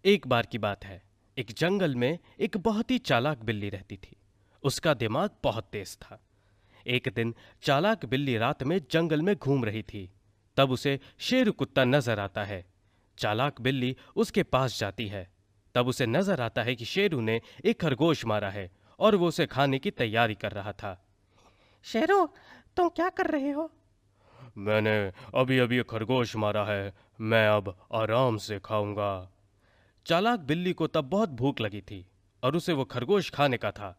एक बार की बात है। एक जंगल में एक बहुत ही चालाक बिल्ली रहती थी। उसका दिमाग बहुत तेज था। एक दिन चालाक बिल्ली रात में जंगल में घूम रही थी। तब उसे शेर कुत्ता नजर आता है। चालाक बिल्ली उसके पास जाती है। तब उसे नजर आता है कि शेरू ने एक खरगोश मारा है और वो उसे खाने की तैयारी कर रहा था। शेरू, तुम क्या कर रहे हो? मैंने अभी अभी एक खरगोश मारा है। मैं अब आराम से खाऊंगा। चालाक बिल्ली को तब बहुत भूख लगी थी और उसे वो खरगोश खाने का था।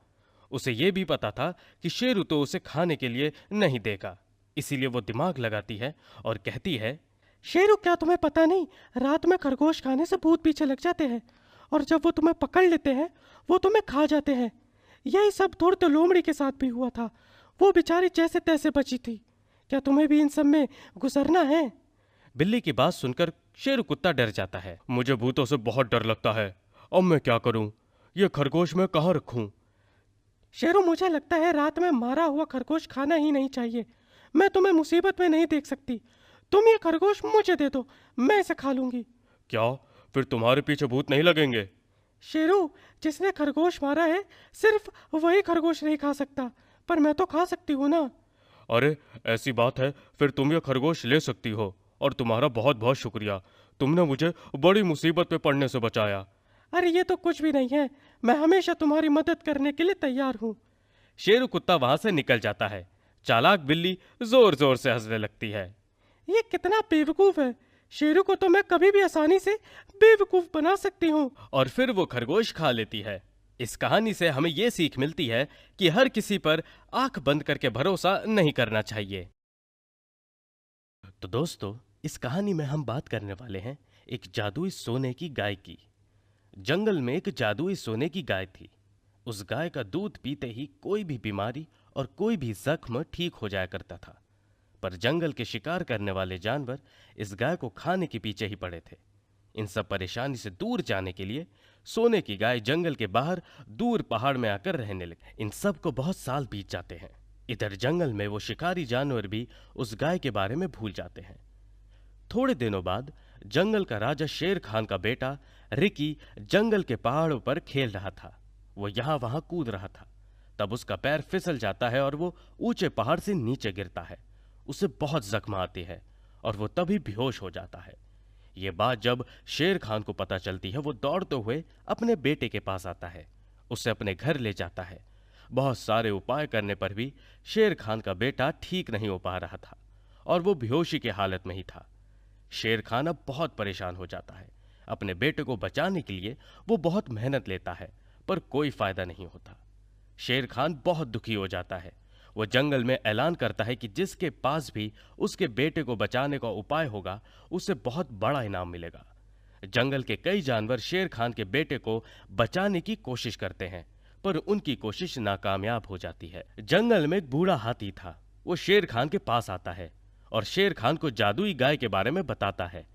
उसे ये भी पता था कि शेरू तो उसे खाने के लिए नहीं देगा। इसीलिए वो दिमाग लगाती है और कहती है। शेरू, क्या तुम्हें पता नहीं, रात में खरगोश खाने से भूत पीछे लग जाते हैं और जब वो तुम्हें पकड़ लेते हैं वो तुम्हें खा जाते हैं। यही सब धूर्त लोमड़ी के साथ भी हुआ था। वो बेचारी जैसे तैसे बची थी। क्या तुम्हें भी इन सब में गुजरना है? बिल्ली की बात सुनकर शेरू कुत्ता डर जाता है। मुझे भूतों से बहुत डर लगता है। अब मैं क्या करूं? ये खरगोश मैं कहाँ रखूं? शेरू, मुझे लगता है रात में मारा हुआ खरगोश खाना ही नहीं चाहिए। मैं तुम्हें मुसीबत में नहीं देख सकती। तुम ये खरगोश मुझे दे दो, मैं इसे खा लूंगी। क्या फिर तुम्हारे पीछे भूत नहीं लगेंगे? शेरू, जिसने खरगोश मारा है सिर्फ वही खरगोश नहीं खा सकता, पर मैं तो खा सकती हूँ ना। अरे, ऐसी बात है फिर तुम ये खरगोश ले सकती हो। और तुम्हारा बहुत बहुत शुक्रिया। तुमने मुझे बड़ी मुसीबत में पड़ने से बचाया। अरे ये तो कुछ भी नहीं है, मैं हमेशा तुम्हारी मदद करने के लिए तैयार हूँ। शेरू कुत्ता वहां से निकल जाता है। चालाक बिल्ली जोर जोर से हंसने लगती है। ये कितना बेवकूफ है। शेरू को तो मैं कभी भी आसानी से बेवकूफ बना सकती हूँ। और फिर वो खरगोश खा लेती है। इस कहानी से हमें ये सीख मिलती है कि हर किसी पर आंख बंद करके भरोसा नहीं करना चाहिए। तो दोस्तों, इस कहानी में हम बात करने वाले हैं एक जादुई सोने की गाय की। जंगल में एक जादुई सोने की गाय थी। उस गाय का दूध पीते ही कोई भी बीमारी और कोई भी जख्म ठीक हो जाया करता था। पर जंगल के शिकार करने वाले जानवर इस गाय को खाने के पीछे ही पड़े थे। इन सब परेशानी से दूर जाने के लिए सोने की गाय जंगल के बाहर दूर पहाड़ में आकर रहने लगी। इन सब को बहुत साल बीत जाते हैं। इधर जंगल में वो शिकारी जानवर भी उस गाय के बारे में भूल जाते हैं। थोड़े दिनों बाद जंगल का राजा शेर खान का बेटा रिकी जंगल के पहाड़ों पर खेल रहा था। वो यहां वहां कूद रहा था। तब उसका पैर फिसल जाता है और वो ऊंचे पहाड़ से नीचे गिरता है। उसे बहुत जख्म आती है और वो तभी बेहोश हो जाता है। ये बात जब शेर खान को पता चलती है, वो दौड़ते हुए अपने बेटे के पास आता है। उसे अपने घर ले जाता है। बहुत सारे उपाय करने पर भी शेर खान का बेटा ठीक नहीं हो पा रहा था और वो बेहोशी की हालत में ही था। शेर खान अब बहुत परेशान हो जाता है। अपने बेटे को बचाने के लिए वो बहुत मेहनत लेता है, पर कोई फायदा नहीं होता। शेर खान बहुत दुखी हो जाता है। वो जंगल में ऐलान करता है कि जिसके पास भी उसके बेटे को बचाने का उपाय होगा, उसे बहुत बड़ा इनाम मिलेगा। जंगल के कई जानवर शेर खान के बेटे को बचाने की कोशिश करते हैं, पर उनकी कोशिश नाकामयाब हो जाती है। जंगल में एक बूढ़ा हाथी था। वो शेर खान के पास आता है और शेर खान को जादुई गाय के बारे में बताता है।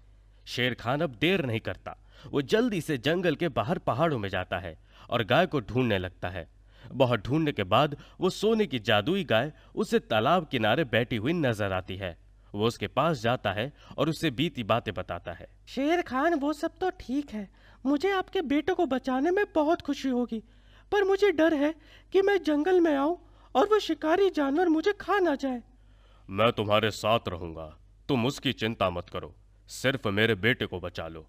शेर खान अब देर नहीं करता। वो जल्दी से जंगल के बाहर पहाड़ों में जाता है और गाय को ढूंढने लगता है। बहुत ढूंढने के बाद वो सोने की जादुई गाय उसे तालाब किनारे बैठी हुई नजर आती है। वो उसके पास जाता है और उसे बीती बातें बताता है। शेर खान, वो सब तो ठीक है, मुझे आपके बेटे को बचाने में बहुत खुशी होगी, पर मुझे डर है कि मैं जंगल में आऊं और वो शिकारी जानवर मुझे खा ना जाए। मैं तुम्हारे साथ रहूंगा। तुम उसकी चिंता मत करो। सिर्फ मेरे बेटे को बचा लो।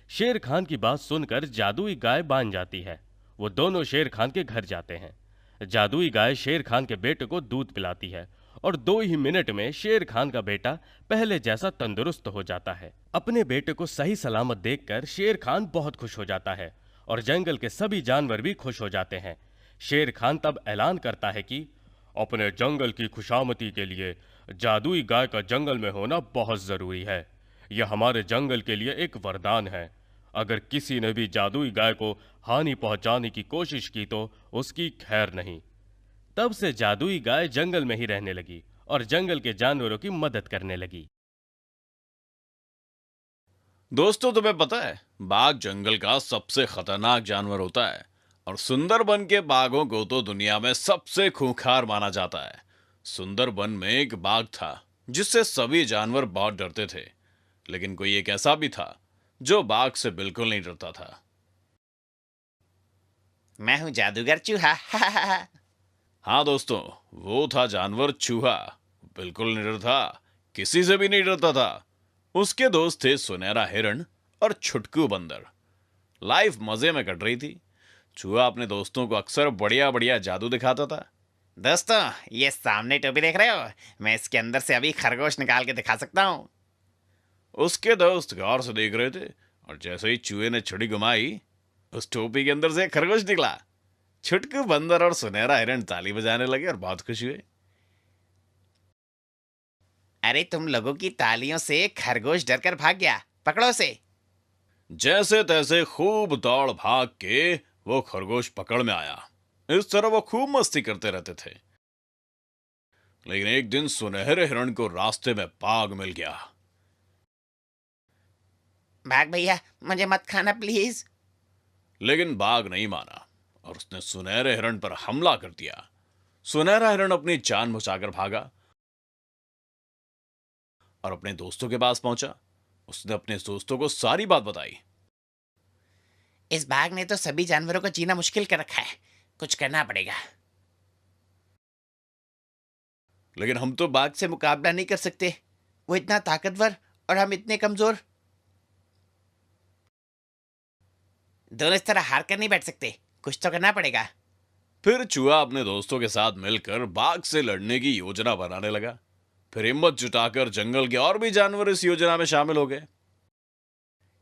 शेर खान की बात सुनकर जादुई गाय मान जाती है। वो दोनों शेर खान के घर जाते हैं। जादुई गाय शेर खान के बेटे को दूध पिलाती है और 2 ही मिनट में शेर खान का बेटा पहले जैसा तंदुरुस्त हो जाता है। अपने बेटे को सही सलामत देखकर शेर खान बहुत खुश हो जाता है और जंगल के सभी जानवर भी खुश हो जाते हैं। शेर खान तब ऐलान करता है कि अपने जंगल की खुशामदी के लिए जादुई गाय का जंगल में होना बहुत जरूरी है। यह हमारे जंगल के लिए एक वरदान है। अगर किसी ने भी जादुई गाय को हानि पहुंचाने की कोशिश की तो उसकी खैर नहीं। तब से जादुई गाय जंगल में ही रहने लगी और जंगल के जानवरों की मदद करने लगी। दोस्तों, तुम्हें पता है बाघ जंगल का सबसे खतरनाक जानवर होता है और सुंदरबन के बाघों को तो दुनिया में सबसे खूंखार माना जाता है। सुंदरबन में एक बाघ था जिससे सभी जानवर बहुत डरते थे। लेकिन कोई एक ऐसा भी था जो बाघ से बिल्कुल नहीं डरता था। मैं हूं जादूगर चूहा। हाँ दोस्तों, वो था जानवर चूहा। बिल्कुल निडर था, किसी से भी नहीं डरता था। उसके दोस्त थे सुनहरा हिरण और छुटकू बंदर। लाइफ मजे में कट रही थी। चूहा अपने दोस्तों को अक्सर बढ़िया बढ़िया जादू दिखाता था। दोस्तों, ये सामने टोपी देख रहे हो? मैं इसके अंदर से अभी खरगोश निकाल के दिखा सकता हूँ। उसके दोस्त गौर से देख रहे थे और जैसे ही चूहे ने छड़ी घुमाई, उस टोपी के अंदर से एक खरगोश निकला। छुटकू बंदर और सुनहरा हिरण ताली बजाने लगे और बहुत खुश हुए। अरे तुम लोगों की तालियों से खरगोश डरकर भाग गया, पकड़ो उसे। जैसे तैसे खूब दौड़ भाग के वो खरगोश पकड़ में आया। इस तरह वो खूब मस्ती करते रहते थे। लेकिन एक दिन सुनहरे हिरण को रास्ते में बाघ मिल गया। भाग भैया, मुझे मत खाना प्लीज। लेकिन बाघ नहीं माना और उसने सुनहरे हिरण पर हमला कर दिया। सुनहरा हिरण अपनी जान बचाकर भागा और अपने दोस्तों के पास पहुंचा। उसने अपने दोस्तों को सारी बात बताई। इस बाघ ने तो सभी जानवरों को जीना मुश्किल कर रखा है, कुछ करना पड़ेगा। लेकिन हम तो बाघ से मुकाबला नहीं कर सकते, वो इतना ताकतवर और हम इतने कमजोर। दोनों इस तरह हार कर नहीं बैठ सकते, कुछ तो करना पड़ेगा। फिर चूहा अपने दोस्तों के साथ मिलकर बाघ से लड़ने की योजना बनाने लगा। फिर हिम्मत जुटाकर जंगल के और भी जानवर इस योजना में शामिल हो गए।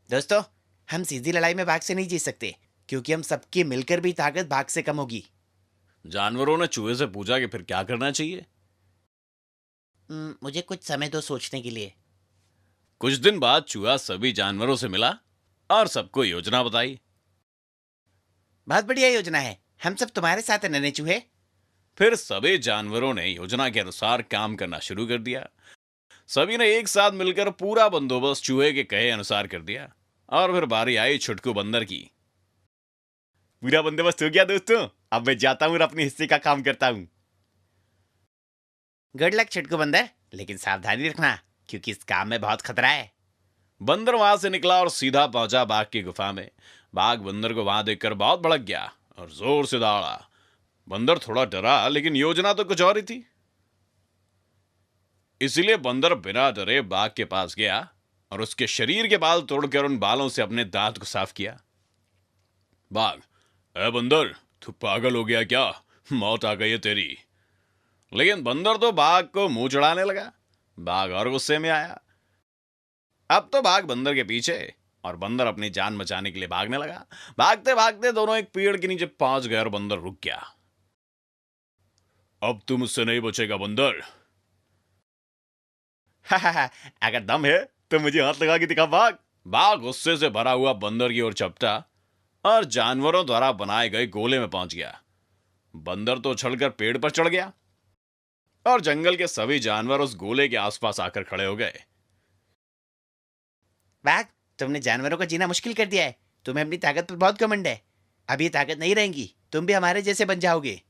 दोस्तों, हम सीधी लड़ाई में बाघ से नहीं जीत सकते, क्योंकि हम सबकी मिलकर भी ताकत बाघ से कम होगी। जानवरों ने चूहे से पूछा कि फिर क्या करना चाहिए। मुझे कुछ समय दो सोचने के लिए। कुछ दिन बाद चूहा सभी जानवरों से मिला और सबको योजना बताई। बहुत बढ़िया योजना है, हम सब तुम्हारे साथ हैं नन्हे चूहे। फिर सभी जानवरों ने योजना के अनुसार काम करना शुरू कर दिया। सभी ने एक साथ मिलकर पूरा बंदोबस्त चूहे के कहे अनुसार कर दिया। और फिर बारी आई छुटकू बंदर की। पूरा बंदोबस्त हो गया दोस्तों, अब मैं जाता हूँ और अपने हिस्से का काम करता हूँ। गुड लक छुटकू बंदर, लेकिन सावधानी रखना, क्योंकि इस काम में बहुत खतरा है। बंदर वहां से निकला और सीधा पहुंचा बाघ की गुफा में। बाघ बंदर को वहां देखकर बहुत भड़क गया और जोर से दौड़ा। बंदर थोड़ा डरा, लेकिन योजना तो कुछ और ही थी। इसलिए बंदर बिना डरे बाघ के पास गया और उसके शरीर के बाल तोड़कर उन बालों से अपने दांत को साफ किया। बाघ, ए बंदर, तू पागल हो गया क्या? मौत आ गई है तेरी। लेकिन बंदर तो बाघ को मुंह चढ़ाने लगा। बाघ और गुस्से में आया। अब तो बाघ बंदर के पीछे और बंदर अपनी जान बचाने के लिए भागने लगा। भागते भागते दोनों एक पेड़ के नीचे पहुंच गए और बंदर रुक गया। अब तू मुझसे नहीं बचेगा बंदर। अगर दम है तो मुझे हाथ लगा के दिखा बाघ। बाघ गुस्से से भरा हुआ बंदर की ओर चपटा और जानवरों द्वारा बनाए गए गोले में पहुंच गया। बंदर तो उछलकर पेड़ पर चढ़ गया और जंगल के सभी जानवर उस गोले के आसपास आकर खड़े हो गए। बाघ, तुमने जानवरों को जीना मुश्किल कर दिया है। तुम्हें अपनी ताकत पर बहुत घमंड है। अब ये ताकत नहीं रहेगी, तुम भी हमारे जैसे बन जाओगे।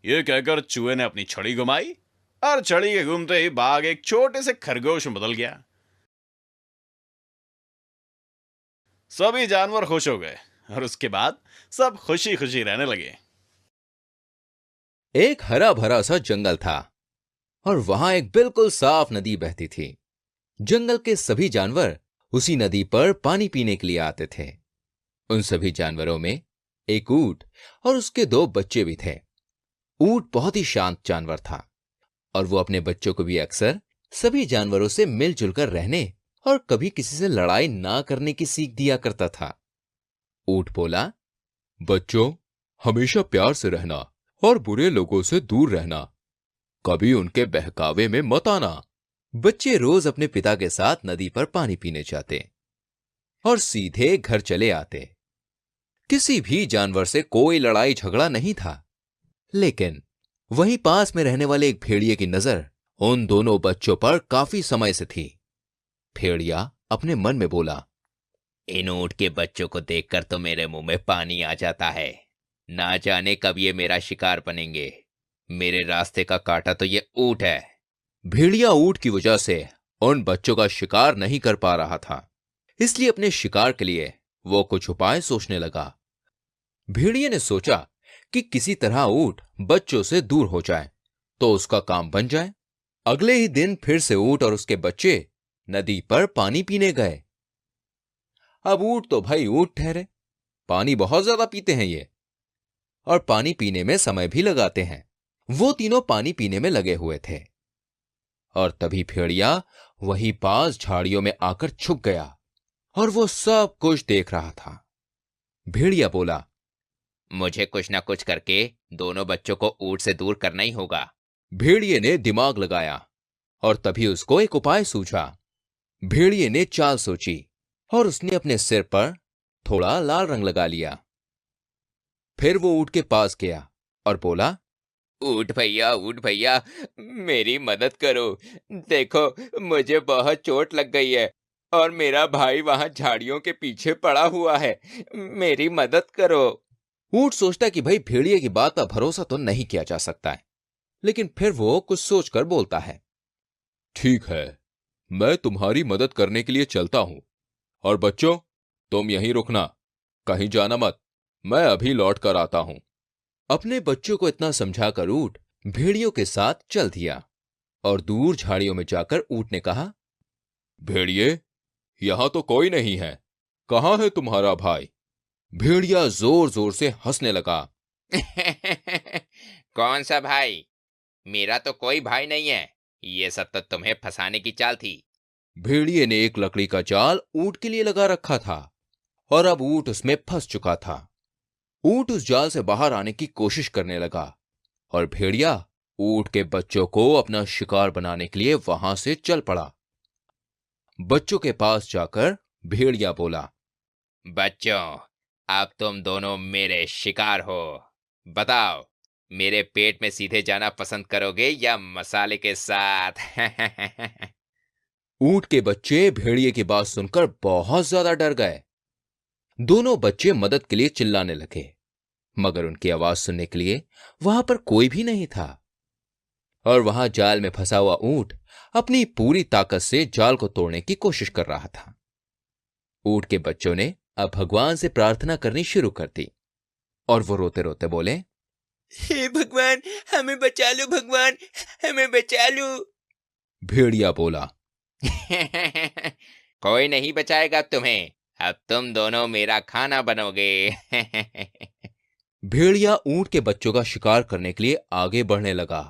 ये कहकर चूहे ने अपनी छड़ी घुमाई और छड़ी के घूमते ही बाघ एक छोटे से खरगोश में बदल गया। सभी जानवर खुश हो गए और उसके बाद सब खुशी खुशी रहने लगे। एक हरा भरा सा जंगल था और वहां एक बिल्कुल साफ नदी बहती थी। जंगल के सभी जानवर उसी नदी पर पानी पीने के लिए आते थे। उन सभी जानवरों में एक ऊंट और उसके 2 बच्चे भी थे। ऊंट बहुत ही शांत जानवर था और वो अपने बच्चों को भी अक्सर सभी जानवरों से मिलजुल कर रहने और कभी किसी से लड़ाई ना करने की सीख दिया करता था। ऊंट बोला, बच्चों, हमेशा प्यार से रहना और बुरे लोगों से दूर रहना। कभी उनके बहकावे में मत आना। बच्चे रोज अपने पिता के साथ नदी पर पानी पीने जाते और सीधे घर चले आते। किसी भी जानवर से कोई लड़ाई झगड़ा नहीं था, लेकिन वहीं पास में रहने वाले एक भेड़िए की नजर उन दोनों बच्चों पर काफी समय से थी। भेड़िया अपने मन में बोला, इन ऊंट के बच्चों को देखकर तो मेरे मुंह में पानी आ जाता है। ना जाने कब ये मेरा शिकार बनेंगे। मेरे रास्ते का कांटा तो ये ऊंट है। भेड़िया ऊंट की वजह से उन बच्चों का शिकार नहीं कर पा रहा था, इसलिए अपने शिकार के लिए वो कुछ उपाय सोचने लगा। भेड़िए ने सोचा कि किसी तरह ऊंट बच्चों से दूर हो जाए तो उसका काम बन जाए। अगले ही दिन फिर से ऊंट और उसके बच्चे नदी पर पानी पीने गए। अब ऊंट तो भाई ऊंट ठहरे, पानी बहुत ज्यादा पीते हैं ये, और पानी पीने में समय भी लगाते हैं। वो तीनों पानी पीने में लगे हुए थे और तभी भेड़िया वहीं पास झाड़ियों में आकर छुप गया और वो सब कुछ देख रहा था। भेड़िया बोला, मुझे कुछ ना कुछ करके दोनों बच्चों को ऊंट से दूर करना ही होगा। भेड़िए ने दिमाग लगाया और तभी उसको एक उपाय सूझा। भेड़िए ने चाल सोची और उसने अपने सिर पर थोड़ा लाल रंग लगा लिया। फिर वो ऊंट के पास गया और बोला, ऊंट भैया, मेरी मदद करो। देखो, मुझे बहुत चोट लग गई है और मेरा भाई वहां झाड़ियों के पीछे पड़ा हुआ है। मेरी मदद करो। ऊंट सोचता कि भाई भेड़िए की बात पर भरोसा तो नहीं किया जा सकता है, लेकिन फिर वो कुछ सोचकर बोलता है, ठीक है, मैं तुम्हारी मदद करने के लिए चलता हूं, और बच्चों तुम यहीं रुकना, कहीं जाना मत, मैं अभी लौट कर आता हूं। अपने बच्चों को इतना समझाकर ऊंट भेड़ियों के साथ चल दिया और दूर झाड़ियों में जाकर ऊंट ने कहा, भेड़िए, यहां तो कोई नहीं है, कहां है तुम्हारा भाई? भेड़िया जोर जोर से हंसने लगा। कौन सा भाई? मेरा तो कोई भाई नहीं है, ये सब तो तुम्हें फंसाने की चाल थी। भेड़िए ने एक लकड़ी का जाल ऊंट के लिए लगा रखा था और अब ऊंट उसमें फंस चुका था। ऊंट उस जाल से बाहर आने की कोशिश करने लगा और भेड़िया ऊंट के बच्चों को अपना शिकार बनाने के लिए वहां से चल पड़ा। बच्चों के पास जाकर भेड़िया बोला, बच्चों, अब तुम दोनों मेरे शिकार हो। बताओ, मेरे पेट में सीधे जाना पसंद करोगे या मसाले के साथ? ऊंट के बच्चे भेड़िए की बात सुनकर बहुत ज्यादा डर गए। दोनों बच्चे मदद के लिए चिल्लाने लगे, मगर उनकी आवाज सुनने के लिए वहां पर कोई भी नहीं था और वहां जाल में फंसा हुआ ऊंट अपनी पूरी ताकत से जाल को तोड़ने की कोशिश कर रहा था। ऊंट के बच्चों ने अब भगवान से प्रार्थना करनी शुरू कर दी और वो रोते रोते बोले, हे भगवान, हमें बचा लो, भगवान हमें बचा लो। भेड़िया बोला, कोई नहीं बचाएगा तुम्हें, अब तुम दोनों मेरा खाना बनोगे। भेड़िया ऊंट के बच्चों का शिकार करने के लिए आगे बढ़ने लगा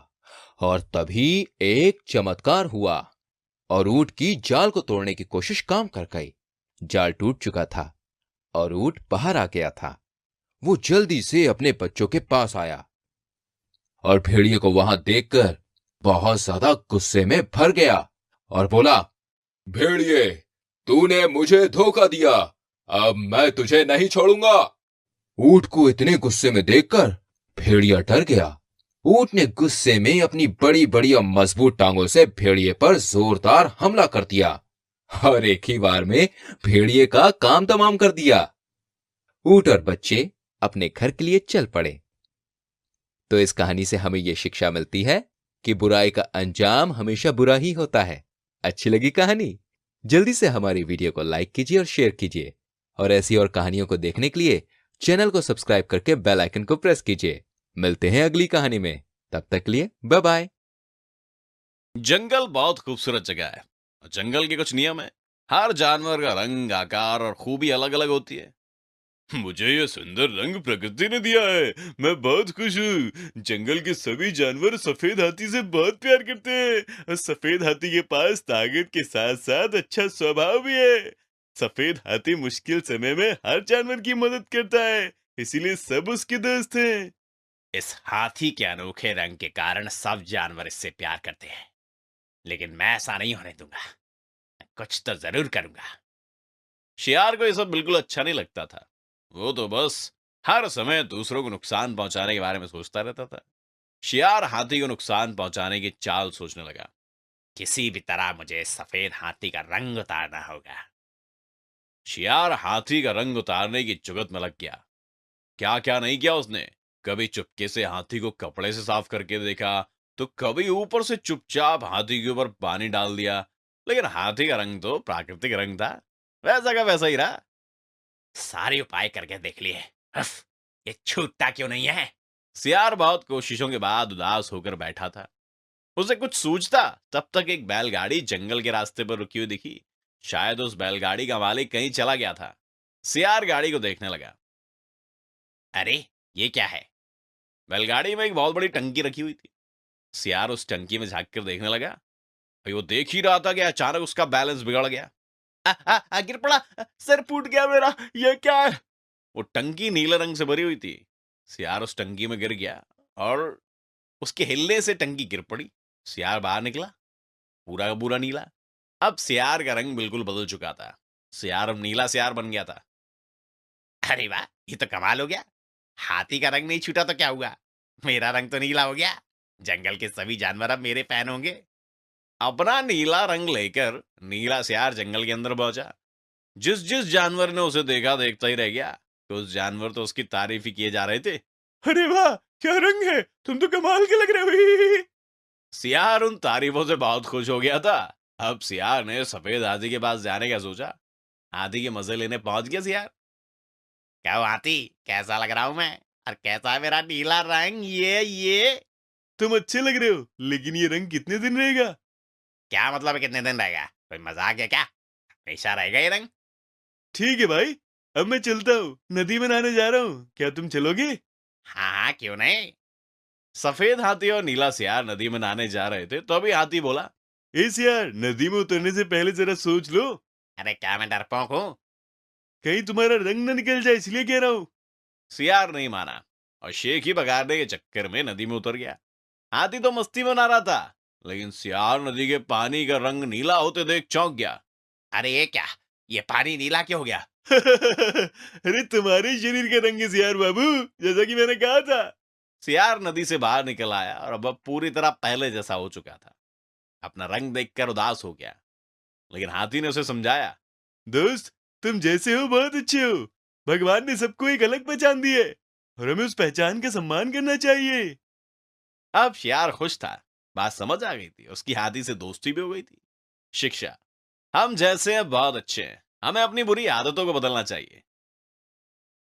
और तभी एक चमत्कार हुआ और ऊंट की जाल को तोड़ने की कोशिश काम कर गई। जाल टूट चुका था और ऊंट बाहर आ गया था। वो जल्दी से अपने बच्चों के पास आया और भेड़िए को वहां देखकर बहुत ज्यादा गुस्से में भर गया और बोला, भेड़िए, तूने मुझे धोखा दिया, अब मैं तुझे नहीं छोड़ूंगा। ऊंट को इतने गुस्से में देखकर भेड़िया डर गया। ऊंट ने गुस्से में अपनी बड़ी बड़ी और मजबूत टांगों से भेड़िए पर जोरदार हमला कर दिया और एक ही बार में भेड़िए का काम तमाम कर दिया। ऊंट और बच्चे अपने घर के लिए चल पड़े। तो इस कहानी से हमें यह शिक्षा मिलती है कि बुराई का अंजाम हमेशा बुरा ही होता है। अच्छी लगी कहानी? जल्दी से हमारी वीडियो को लाइक कीजिए और शेयर कीजिए और ऐसी और कहानियों को देखने के लिए चैनल को सब्सक्राइब करके बेल आइकन को प्रेस कीजिए। मिलते हैं अगली कहानी में, तब तक के लिए बाय बाय। जंगल बहुत खूबसूरत जगह है। जंगल के कुछ नियम है। हर जानवर का रंग, आकार और खूबी अलग अलग होती है। मुझे ये सुंदर रंग प्रकृति ने दिया है, मैं बहुत खुश हूँ। जंगल के सभी जानवर सफेद हाथी से बहुत प्यार करते हैं और सफेद हाथी के पास ताकत के साथ साथ अच्छा स्वभाव भी है। सफेद हाथी मुश्किल समय में हर जानवर की मदद करता है, इसीलिए सब उसके दोस्त हैं। इस हाथी के अनोखे रंग के कारण सब जानवर इससे प्यार करते हैं, लेकिन मैं ऐसा नहीं होने दूंगा। कुछ तो जरूर करूंगा। शियार को ये सब बिल्कुल अच्छा नहीं लगता था। वो तो बस हर समय दूसरों को नुकसान पहुंचाने के बारे में सोचता रहता था। शियार हाथी को नुकसान पहुंचाने की चाल सोचने लगा। किसी भी तरह मुझे सफेद हाथी का रंग उतारना होगा। शियार हाथी का रंग उतारने की जुगत में लग गया। क्या क्या नहीं किया उसने। कभी चुपके से हाथी को कपड़े से साफ करके देखा, तो कभी ऊपर से चुपचाप हाथी के ऊपर पानी डाल दिया। लेकिन हाथी का रंग तो प्राकृतिक रंग था, वैसा का वैसा ही रहा। सारे उपाय करके देख लिए, हफ, ये छूटता क्यों नहीं है? सियार बहुत कोशिशों के बाद उदास होकर बैठा था। उसे कुछ सूझता तब तक एक बैलगाड़ी जंगल के रास्ते पर रुकी हुई दिखी। शायद उस बैलगाड़ी का मालिक कहीं चला गया था। सियार गाड़ी को देखने लगा। अरे ये क्या है? बैलगाड़ी में एक बहुत बड़ी टंकी रखी हुई थी। सियार उस टंकी में झांक कर देखने लगा। भाई वो देख ही रहा था कि अचानक उसका बैलेंस बिगड़ गया। गिर पड़ा, सर फूट गया मेरा, ये क्या है? वो टंकी नीले रंग से भरी हुई थी। सियार उस टंकी में गिर गया और उसके हिलने से टंकी गिर पड़ी। सियार बाहर निकला, पूरा का पूरा नीला। अब सियार का रंग बिल्कुल बदल चुका था। सियार अब नीला सियार बन गया था। अरे वाह, ये तो कमाल हो गया। हाथी का रंग नहीं छूटा तो क्या हुआ, मेरा रंग तो नीला हो गया। जंगल के सभी जानवर अब मेरे फैन होंगे। अपना नीला रंग लेकर नीला सियार जंगल के अंदर पहुंचा। जिस जिस जानवर ने उसे देखा देखता ही रह गया। तो उस जानवर तो उसकी तारीफ ही किए जा रहे थे। अरे वाह, क्या रंग है, तुम तो कमाल के लग रहे हो। सियार उन तारीफों से बहुत खुश हो गया था। अब सियार ने सफेद हाथी के पास जाने का सोचा। हाथी के मजे लेने पहुंच गया सियार। क्या हुआ हाथी, कैसा लग रहा हूं मैं? और कैसा है मेरा नीला रंग? ये तुम अच्छे लग रहे हो, लेकिन ये रंग कितने दिन रहेगा? क्या मतलब है कितने दिन रहेगा? कोई मजाक है क्या? हमेशा रहेगा ये रंग? ठीक है भाई, अब मैं चलता हूँ, नदी में नहाने जा रहा हूँ, क्या तुम चलोगे? हाँ हाँ, क्यों नहीं। सफेद हाथी और नीला सियार नदी में नहाने जा रहे थे, तभी हाथी बोला, ए सियार, नदी में उतरने से पहले जरा सोच लो, अरे क्या मैं डरपोक हूँ? कहीं तुम्हारा रंग न निकल जाए, इसलिए कह रहा हूँ। सियार नहीं माना और शेख ही बगाड़ने के चक्कर में नदी में उतर गया। हाथी तो मस्ती में नहा रहा था, लेकिन सियार नदी के पानी का रंग नीला होते देख चौंक गया। अरे ये क्या, ये पानी नीला क्यों हो गया? अरे तुम्हारे शरीर का रंग है सियार बाबू, जैसा कि मैंने कहा था। सियार नदी से बाहर निकल आया और अब पूरी तरह पहले जैसा हो चुका था। अपना रंग देखकर उदास हो गया, लेकिन हाथी ने उसे समझाया, दोस्त, तुम जैसे हो बहुत अच्छे हो। भगवान ने सबको एक अलग पहचान दी है और हमें उस पहचान का सम्मान करना चाहिए। अब सियार खुश था, बात समझ आ गई थी, उसकी हाथी से दोस्ती भी हो गई थी। शिक्षा, हम जैसे हैं बहुत अच्छे हैं, हमें अपनी बुरी आदतों को बदलना चाहिए।